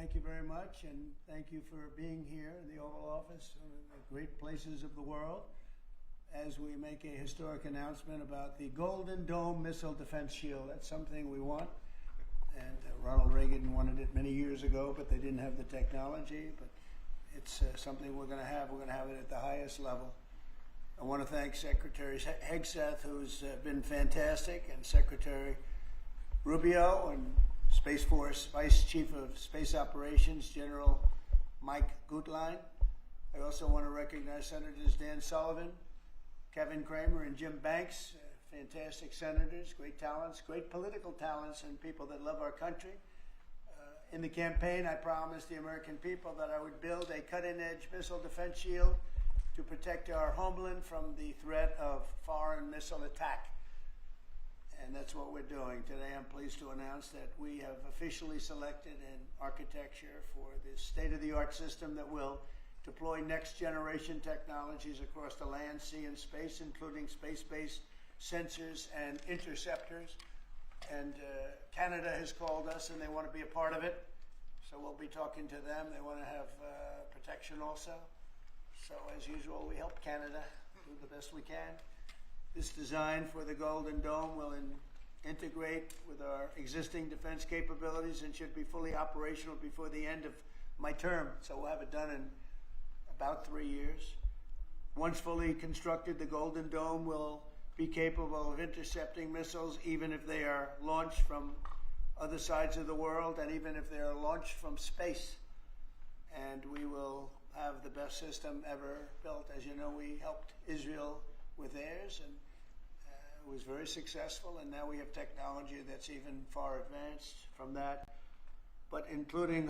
Thank you very much, and thank you for being here in the Oval Office, one of the great places of the world, as we make a historic announcement about the Golden Dome Missile Defense Shield. That's something we want, and Ronald Reagan wanted it many years ago, but they didn't have the technology, but it's something we're going to have. We're going to have it at the highest level. I want to thank Secretary Hegseth, who's been fantastic, and Secretary Rubio, and Space Force Vice Chief of Space Operations, General Mike Gutlein. I also want to recognize Senators Dan Sullivan, Kevin Cramer, and Jim Banks, fantastic senators, great talents, great political talents, and people that love our country. In the campaign, I promised the American people that I would build a cutting-edge missile defense shield to protect our homeland from the threat of foreign missile attack. And that's what we're doing. Today I'm pleased to announce that we have officially selected an architecture for this state-of-the-art system that will deploy next-generation technologies across the land, sea, and space, including space-based sensors and interceptors. And Canada has called us, and they want to be a part of it. So we'll be talking to them. They want to have protection also. So as usual, we help Canada do the best we can. This design for the Golden Dome will integrate with our existing defense capabilities and should be fully operational before the end of my term. So we'll have it done in about 3 years. Once fully constructed, the Golden Dome will be capable of intercepting missiles even if they are launched from other sides of the world and even if they are launched from space. And we will have the best system ever built. As you know, we helped Israel with theirs, and it was very successful, and now we have technology that's even far advanced from that, but including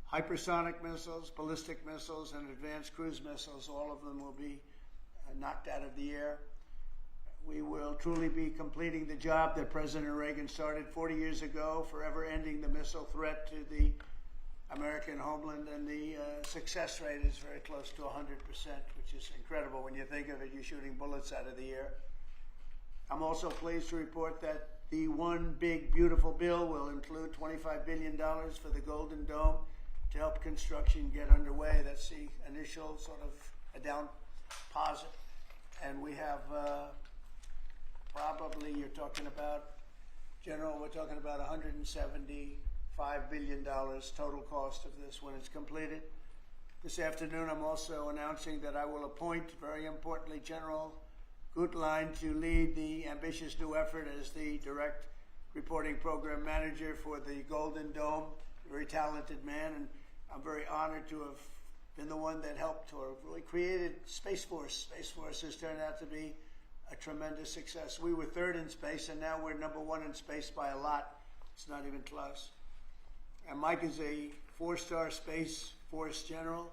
hypersonic missiles, ballistic missiles, and advanced cruise missiles. All of them will be knocked out of the air. We will truly be completing the job that President Reagan started 40 years ago, forever ending the missile threat to the American homeland, and the success rate is very close to 100%, which is incredible when you think of it. You're shooting bullets out of the air. I'm also pleased to report that the One Big Beautiful Bill will include $25 billion for the Golden Dome to help construction get underway. That's the initial sort of a down deposit. And we have probably, you're talking about, General, we're talking about $175 billion total cost of this when it's completed. This afternoon, I'm also announcing that I will appoint, very importantly, General Gutlein to lead the ambitious new effort as the direct reporting program manager for the Golden Dome. Very talented man, and I'm very honored to have been the one that helped or really created Space Force. Space Force has turned out to be a tremendous success. We were third in space, and now we're number one in space by a lot. It's not even close. And Mike is a 4-star Space Force general,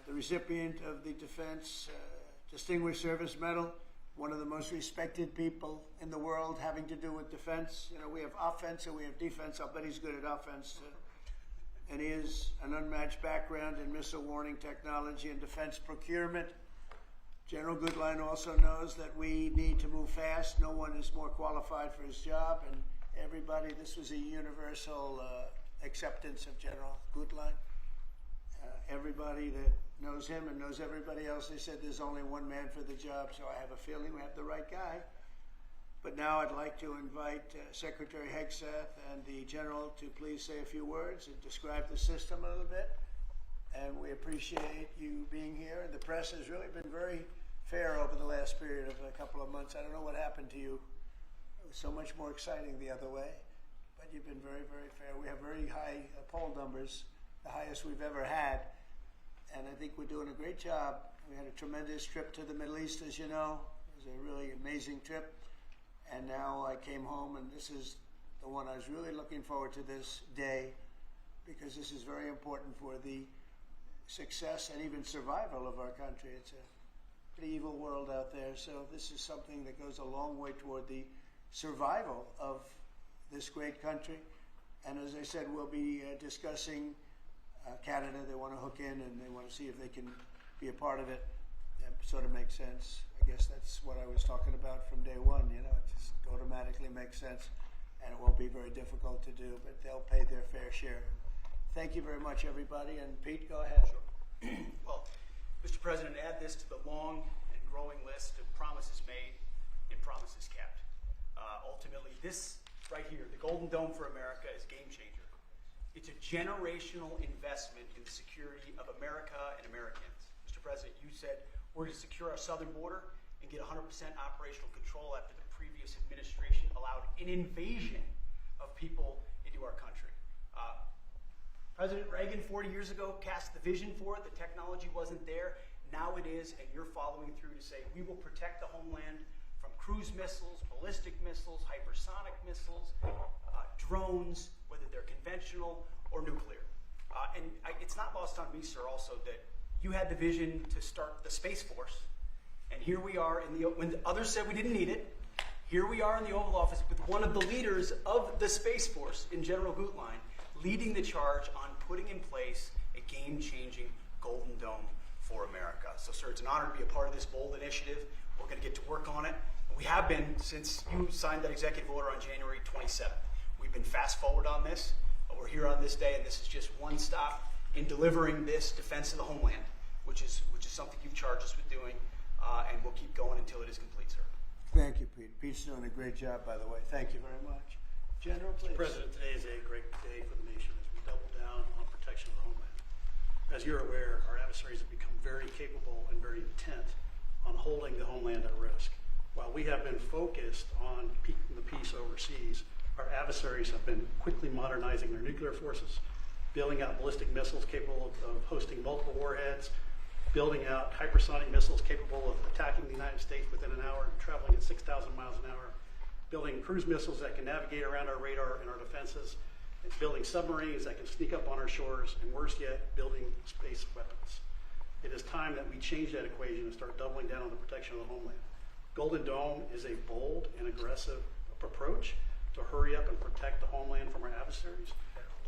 the recipient of the Defense Distinguished Service Medal, one of the most respected people in the world having to do with defense. You know, we have offense and we have defense. I'll bet he's good at offense. And he has an unmatched background in missile warning technology and defense procurement. General Gutlein also knows that we need to move fast. No one is more qualified for his job, and everybody, this was a universal acceptance of General Gutlein. Everybody that knows him and knows everybody else, they said there's only one man for the job, so I have a feeling we have the right guy. But now I'd like to invite Secretary Hegseth and the General to please say a few words and describe the system a little bit. And we appreciate you being here. And the press has really been very fair over the last period of a couple of months. I don't know what happened to you. It was so much more exciting the other way. But you've been very, very fair. We have very high poll numbers, the highest we've ever had. And I think we're doing a great job. We had a tremendous trip to the Middle East, as you know. It was a really amazing trip. And now I came home, and this is the one I was really looking forward to this day, because this is very important for the success and even survival of our country. It's a pretty evil world out there, so this is something that goes a long way toward the survival of this great country. And as I said, we'll be discussing Canada. They want to hook in, and they want to see if they can be a part of it. That sort of makes sense. I guess that's what I was talking about from day one. You know, it just automatically makes sense, and it won't be very difficult to do, but they'll pay their fair share. Thank you very much, everybody. And Pete, go ahead. Sure. Well, Mr. President, add this to the long and growing list of promises made and promises kept. Ultimately, this right here, the Golden Dome for America, is a game changer. It's a generational investment in the security of America and Americans. Mr. President, you said we're going to secure our southern border and get 100% operational control after the previous administration allowed an invasion of people into our country. President Reagan 40 years ago cast the vision for it. The technology wasn't there. Now it is, and you're following through to say we will protect the homeland from cruise missiles, ballistic missiles, hypersonic missiles, drones, whether they're conventional or nuclear. It's not lost on me, sir, also that you had the vision to start the Space Force, and here we are when the others said we didn't need it. Here we are in the Oval Office with one of the leaders of the Space Force in General Gutlein, leading the charge on putting in place a game-changing Golden Dome for America. So, sir, it's an honor to be a part of this bold initiative. We're going to get to work on it. We have been since you signed that executive order on January 27th. We've been fast forward on this. We're here on this day, and this is just one stop in delivering this defense of the homeland, which is something you've charged us with doing, and we'll keep going until it is complete, sir. Thank you, Pete. Pete's doing a great job, by the way. Thank you very much. General, please. Mr. President, today is a great day for the nation as we double down on protection of the homeland. As you're aware, our adversaries have become very capable and very intent on holding the homeland at risk. While we have been focused on keeping the peace overseas, our adversaries have been quickly modernizing their nuclear forces, building out ballistic missiles capable of hosting multiple warheads, building out hypersonic missiles capable of attacking the United States within an hour and traveling at 6,000 miles an hour, building cruise missiles that can navigate around our radar and our defenses, and building submarines that can sneak up on our shores, and worse yet, building space weapons. It is time that we change that equation and start doubling down on the protection of the homeland. Golden Dome is a bold and aggressive approach to hurry up and protect the homeland from our adversaries.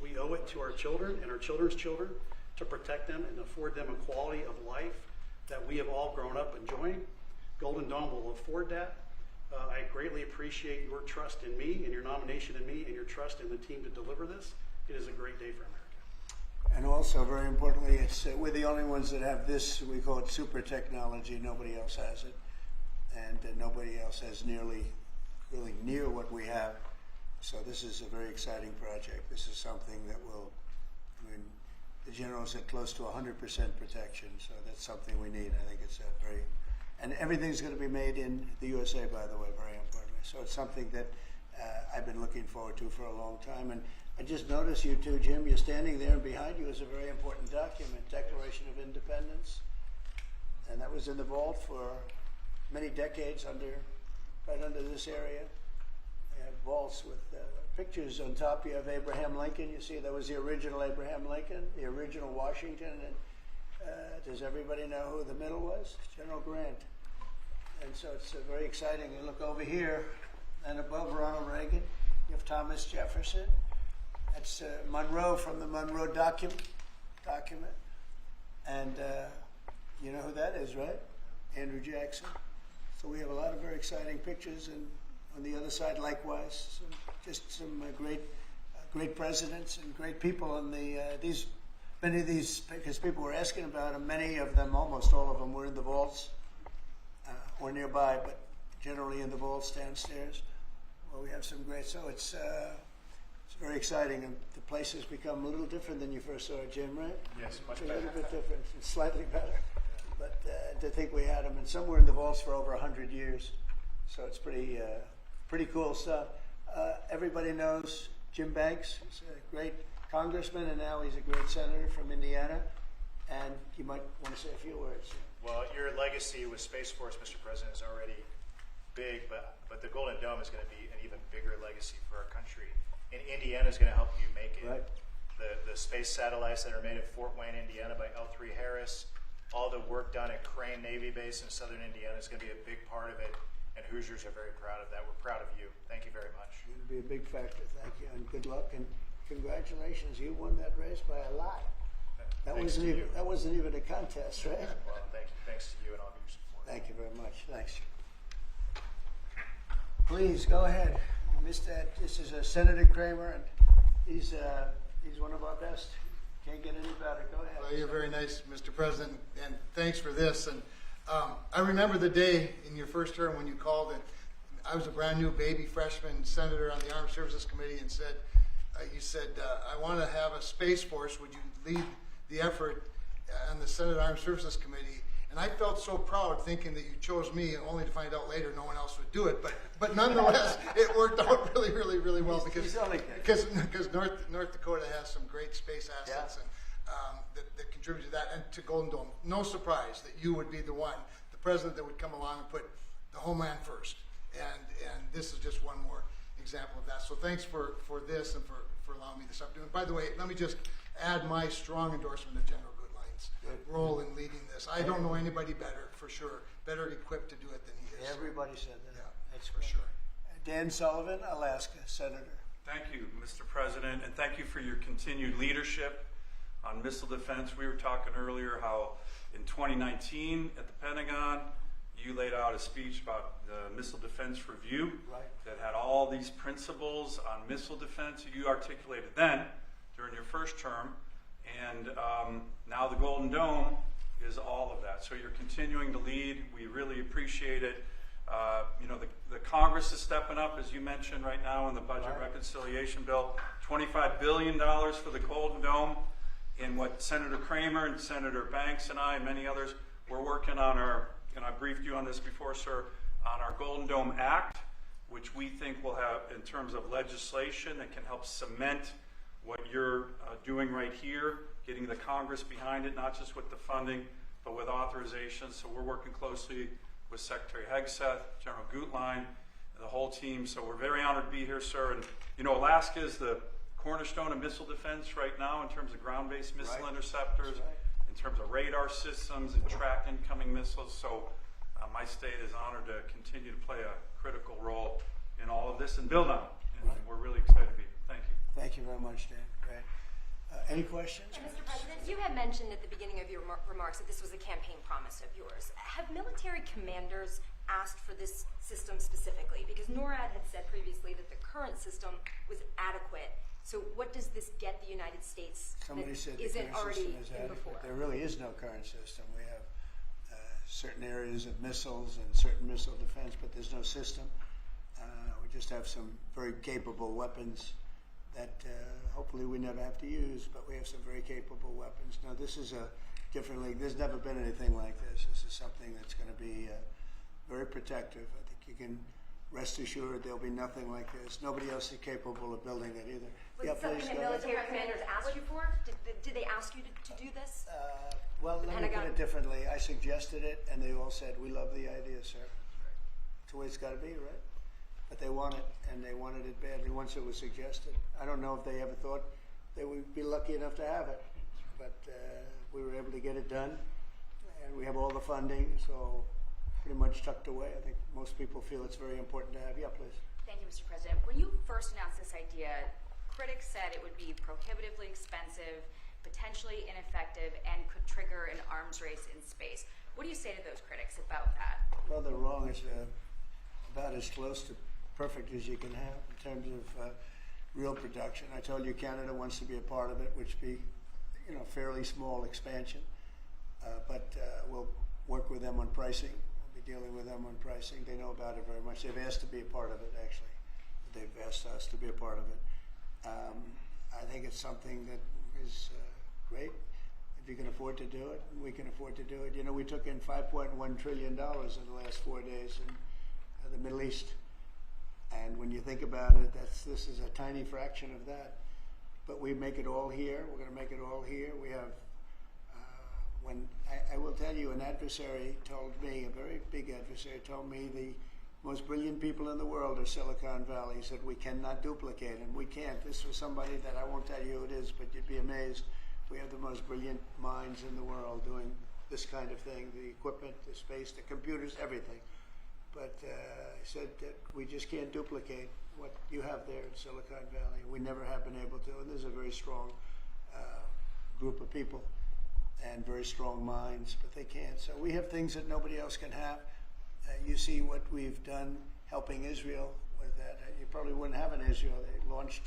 We owe it to our children and our children's children to protect them and afford them a quality of life that we have all grown up enjoying. Golden Dome will afford that. I greatly appreciate your trust in me and your nomination in me and your trust in the team to deliver this. It is a great day for America. And also, very importantly, we're the only ones that have this, we call it super technology. Nobody else has it. And nobody else has really near what we have. So this is a very exciting project. This is something that will, the general said close to 100% protection. So that's something we need. I think it's and everything's going to be made in the USA, by the way, very importantly. So it's something that I've been looking forward to for a long time. And I just noticed you two, Jim, you're standing there, and behind you is a very important document, Declaration of Independence. And that was in the vault for many decades right under this area. They have vaults with pictures on top. You have Abraham Lincoln. You see that was the original Abraham Lincoln, the original Washington. And does everybody know who the middle was? General Grant. And so it's very exciting. You look over here, and above Ronald Reagan, you have Thomas Jefferson. That's Monroe from the Monroe document. And you know who that is, right? Andrew Jackson. So we have a lot of very exciting pictures, and on the other side, likewise, some great presidents and great people. And many of these, because people were asking about them, many of them, almost all of them, were in the vaults or nearby, but generally in the vaults downstairs. Well, we have some great. So it's very exciting, and the place has become a little different than you first saw it, Jim, right? Yes, much it's better. A little bit different, it's slightly better. But to think we had them, and some were in the vaults for over 100 years. So it's pretty cool stuff. Everybody knows Jim Banks. He's a great congressman, and now he's a great senator from Indiana. And you might want to say a few words. Well, your legacy with Space Force, Mr. President, is already big, but the Golden Dome is going to be an even bigger legacy for our country. And Indiana is going to help you make it. Right. The space satellites that are made at Fort Wayne, Indiana by L3 Harris, all the work done at Crane Navy Base in southern Indiana is going to be a big part of it, and Hoosiers are very proud of that. We're proud of you. Thank you very much. It's going to be a big factor. Thank you, and good luck, and congratulations. You won that race by a lot. That wasn't even a contest, right? Well, thanks to you and all of your support. Thank you very much. Thanks. Please go ahead. You missed that. This is Senator Kramer, and he's one of our best. Can't get any better. Go ahead. Well, you're very nice, Mr. President, and thanks for this. And I remember the day in your first term when you called, and I was a brand new baby freshman senator on the Armed Services Committee, and you said, I want to have a Space Force. Would you lead the effort on the Senate Armed Services Committee? And I felt so proud thinking that you chose me, only to find out later no one else would do it. But nonetheless, it worked out really, really, really well because North Dakota has some great space assets that contribute to that and to Golden Dome. No surprise that you would be the president that would come along and put the homeland first. And this is just one more example of that. So thanks for this and for allowing me this opportunity. By the way, let me just add my strong endorsement of General Goodline's role in leading this. I don't know anybody better equipped to do it than he is. Everybody said that. Yeah, That's for great. sure. Dan Sullivan, Alaska, Senator. Thank you, Mr. President, and thank you for your continued leadership on missile defense. We were talking earlier how in 2019 at the Pentagon, you laid out a speech about the Missile Defense Review that had all these principles on missile defense you articulated then during your first term, and now the Golden Dome is all of that. So you're continuing to lead. We really appreciate it. The Congress is stepping up, as you mentioned right now in the budget reconciliation bill, $25 billion for the Golden Dome. And what Senator Kramer and Senator Banks and I and many others, we're working on and I briefed you on this before, sir, on our Golden Dome Act, which we think will have, in terms of legislation that can help cement what you're doing right here, getting the Congress behind it, not just with the funding, but with authorization. So we're working closely with Secretary Hegseth, General Gutlein, and the whole team. So we're very honored to be here, sir. And Alaska is the cornerstone of missile defense right now in terms of ground-based missile interceptors, in terms of radar systems and track incoming missiles. So my state is honored to continue to play a critical role in all of this and build on it. And we're really excited to be here. Thank you. Thank you very much, Dan. Great. Any questions? And Mr. President, you had mentioned at the beginning of your remarks that this was a campaign promise of yours. Have military commanders asked for this system specifically? Because NORAD had said previously that the current system was adequate. So what does this get the United States Somebody that said the isn't current already system is in adequate. before? There really is no current system. We have certain areas of missiles and certain missile defense, but there's no system. We just have some very capable weapons that hopefully we never have to use, but we have some very capable weapons. Now, this is a different league. There's never been anything like this. This is something that's going to be very protective. I think you can rest assured there'll be nothing like this. Nobody else is capable of building it either. Was it something that military commanders asked you for? Did they ask you to do this? Well, let me put it differently. I suggested it, and they all said, we love the idea, sir. That's the way it's got to be, right? But they want it, and they wanted it badly once it was suggested. I don't know if they ever thought they would be lucky enough to have it, but we were able to get it done, and we have all the funding, so pretty much tucked away. I think most people feel it's very important to have. Yeah, please. Thank you, Mr. President. When you first announced this idea, critics said it would be prohibitively expensive, potentially ineffective, and could trigger an arms race in space. What do you say to those critics about that? Well, they're wrong. It's about as close to perfect as you can have in terms of real production. I told you Canada wants to be a part of it, which be, fairly small expansion, but we'll work with them on pricing. We'll be dealing with them on pricing. They know about it very much. They've asked to be a part of it, actually. They've asked us to be a part of it. I think it's something that is great. If you can afford to do it, we can afford to do it. We took in $5.1 trillion in the last 4 days in the Middle East. And when you think about it, this is a tiny fraction of that. But we make it all here. We're going to make it all here. We have, I will tell you, an adversary told me, a very big adversary told me the most brilliant people in the world are Silicon Valley. He said, we cannot duplicate, and we can't. This was somebody that I won't tell you who it is, but you'd be amazed. We have the most brilliant minds in the world doing this kind of thing, the equipment, the space, the computers, everything. But I said that we just can't duplicate what you have there in Silicon Valley. We never have been able to, and there's a very strong group of people and very strong minds, but they can't. So we have things that nobody else can have. You see what we've done helping Israel with that. You probably wouldn't have an Israel. They launched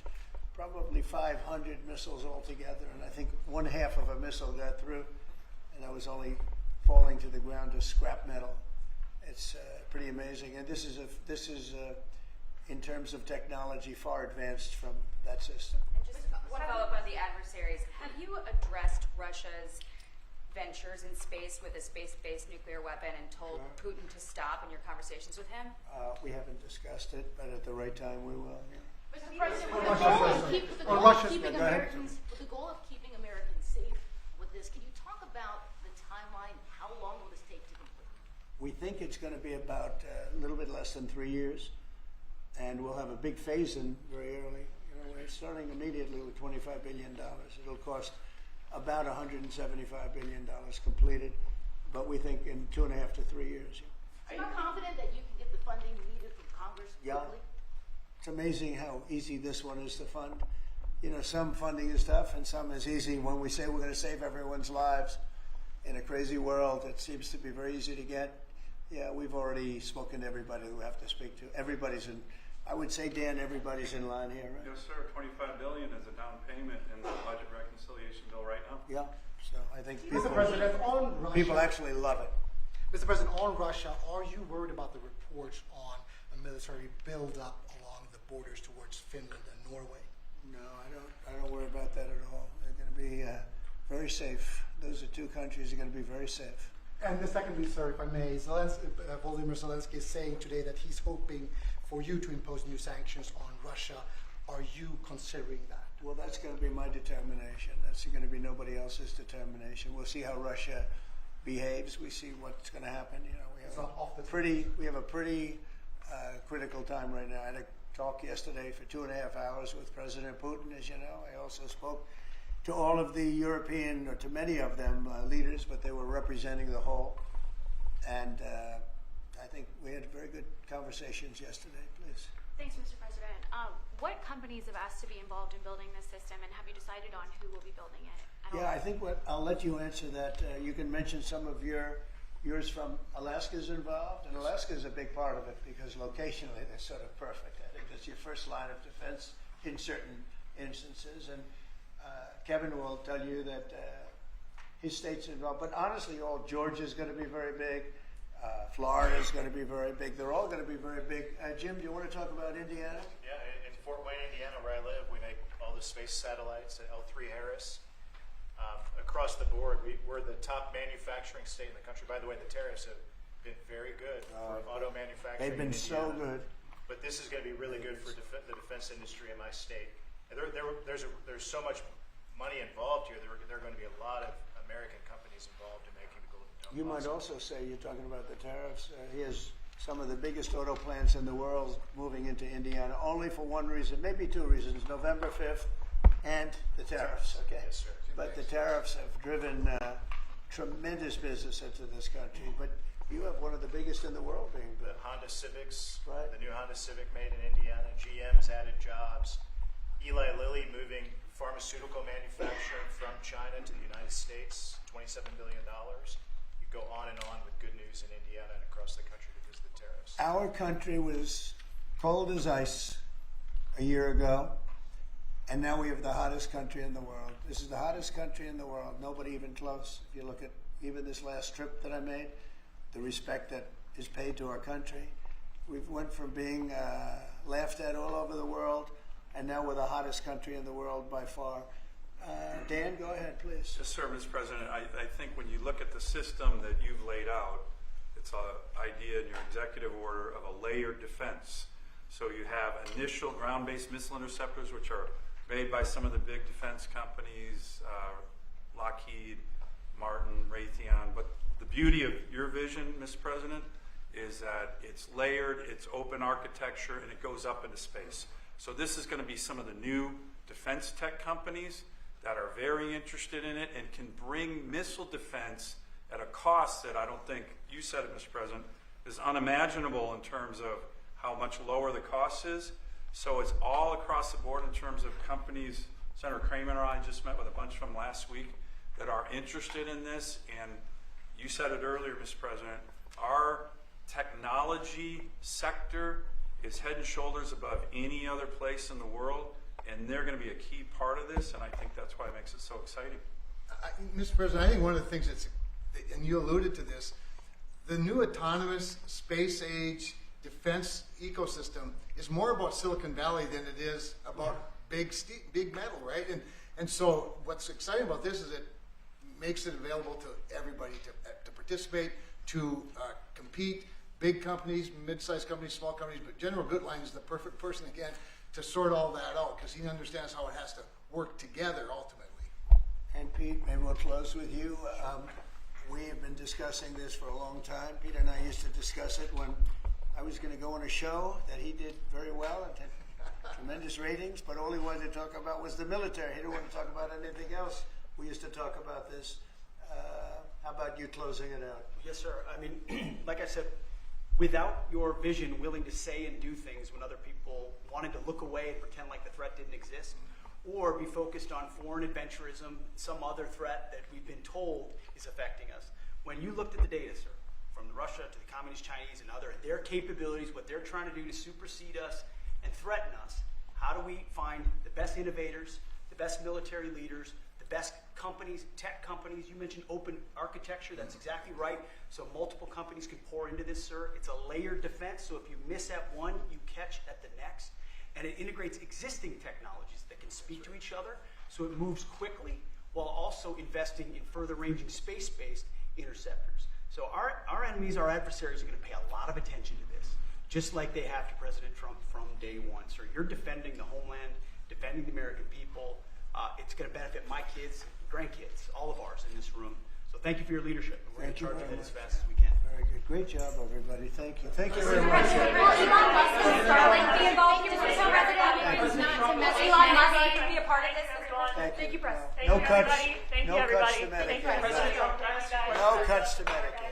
probably 500 missiles altogether, and I think one half of a missile got through, and I was only falling to the ground as scrap metal. It's pretty amazing, and this is in terms of technology far advanced from that system. And just one follow-up on the adversaries. Have you addressed Russia's ventures in space with a space-based nuclear weapon and told Putin to stop in your conversations with him? We haven't discussed it, but at the right time we will. Yeah. Mr. President, Or with the Russia, goal of sorry. keep- with the Or goal of Russia. keeping Yeah, go ahead. Americans, with the goal of keeping Americans safe with this, can you talk about the timeline? How long will this take to complete? We think it's going to be about a little bit less than 3 years, and we'll have a big phase-in very early. You know, we're starting immediately with $25 billion. It'll cost about $175 billion completed, but we think in 2.5 to 3 years. Are you confident that you can get the funding needed from Congress Yeah. quickly? It's amazing how easy this one is to fund. You know, some funding is tough and some is easy. When we say we're going to save everyone's lives in a crazy world, it seems to be very easy to get. Yeah, we've already spoken to everybody we have to speak to. Everybody's in, I would say, Dan, everybody's in line here, right? Yes, sir. $25 billion is a down payment in the budget reconciliation bill right now. Yeah, so I think Mr. President, on Russia, people actually love it. Mr. President, on Russia, are you worried about the reports on a military buildup along the borders towards Finland and Norway? No, I don't worry about that at all. They're going to be very safe. Those are two countries that are going to be very safe. And secondly, sir, if I may, Volodymyr Zelensky is saying today that he's hoping for you to impose new sanctions on Russia. Are you considering that? Well, that's going to be my determination. That's going to be nobody else's determination. We'll see how Russia behaves. We see what's going to happen. You know, It's not off the we have a pretty critical time right now. I had a talk yesterday for 2.5 hours with President Putin, as you know. I also spoke to all of the European, or to many of them, leaders, but they were representing the whole. And I think we had very good conversations yesterday. Please. Thanks, Mr. President. What companies have asked to be involved in building this system, and have you decided on who will be building it? Yeah, I think I'll let you answer that. You can mention some of yours from Alaska's involved, and Alaska is a big part of it because locationally they're sort of perfect. I think that's your first line of defense in certain instances, and Kevin will tell you that his state's involved. But honestly, Georgia's going to be very big. Florida's going to be very big. They're all going to be very big. Jim, do you want to talk about Indiana? Yeah, in Fort Wayne, Indiana, where I live, we make all the space satellites at L3 Harris. Across the board, we're the top manufacturing state in the country. By the way, the tariffs have been very good for auto manufacturing. They've been in so Indiana. good. But this is going to be really good for the defense industry in my state. And there's so much money involved here. There are going to be a lot of American companies involved in making the Golden Dome. You might possible. also say, you're talking about the tariffs, he has some of the biggest auto plants in the world moving into Indiana, only for one reason, maybe two reasons, November 5th and the tariffs, okay? Yes, sir. But the tariffs have driven tremendous business into this country, but you have one of the biggest in the world being The built. Honda Civics, Right. the new Honda Civic made in Indiana. GM has added jobs. Eli Lilly moving pharmaceutical manufacturing from China to the United States, $27 billion. You go on and on with good news in Indiana and across the country because of the tariffs. Our country was cold as ice a year ago, and now we have the hottest country in the world. This is the hottest country in the world, nobody even close. If you look at even this last trip that I made, the respect that is paid to our country. We've went from being laughed at all over the world, and now we're the hottest country in the world by far. Dan, go ahead, please. Yes, sir, Mr. President. I think when you look at the system that you've laid out, it's an idea in your executive order of a layered defense. So you have initial ground-based missile interceptors, which are made by some of the big defense companies, Lockheed, Martin, Raytheon. But the beauty of your vision, Mr. President, is that it's layered, it's open architecture, and it goes up into space. So this is going to be some of the new defense tech companies that are very interested in it and can bring missile defense at a cost that I don't think, you said it, Mr. President, is unimaginable in terms of how much lower the cost is. So it's all across the board in terms of companies. Senator Kramer and I just met with a bunch of them last week that are interested in this. And you said it earlier, Mr. President, our technology sector is head and shoulders above any other place in the world. and they're going to be a key part of this, and I think that's why it makes it so exciting. Mr. President, I think one of the things and you alluded to this, the new autonomous space age defense ecosystem is more about Silicon Valley than it is about big metal, right? And so what's exciting about this is it makes it available to everybody to participate, to compete. Big companies, mid-sized companies, small companies, but General Goodline is the perfect person, again, to sort all that out because he understands how it has to work together ultimately. And Pete, maybe we'll close with you. We have been discussing this for a long time. Peter and I used to discuss it when I was going to go on a show that he did very well and had tremendous ratings, but all he wanted to talk about was the military. He didn't want to talk about anything else. We used to talk about this. How about you closing it out? Yes, sir. I mean, like I said, without your vision, willing to say and do things when other people wanted to look away and pretend like the threat didn't exist, or be focused on foreign adventurism, some other threat that we've been told is affecting us. When you looked at the data, sir, from Russia to the Communist Chinese and other, their capabilities, what they're trying to do to supersede us and threaten us, how do we find the best innovators, the best military leaders, the best companies, tech companies? You mentioned open architecture. That's exactly right. So multiple companies can pour into this, sir. It's a layered defense. So if you miss at one, you catch at the next. And it integrates existing technologies that can speak to each other. So it moves quickly while also investing in further ranging space-based interceptors. So our enemies, our adversaries, are going to pay a lot of attention to this, just like they have to President Trump from day one. Sir, you're defending the homeland, defending the American people. It's going to benefit my kids, grandkids, all of ours in this room. So thank you for your leadership. And we're going to charge it as fast as we can. Very good. Great job, everybody. Thank you. Thank you very much. Will Elon Musk and Starlink be involved in this, President? Elon Musk can be a part of this as well? Thank you, Press. No cuts. Thank you, No cuts everybody. to Medicare. Thank you, President Trump. No cuts to Medicare.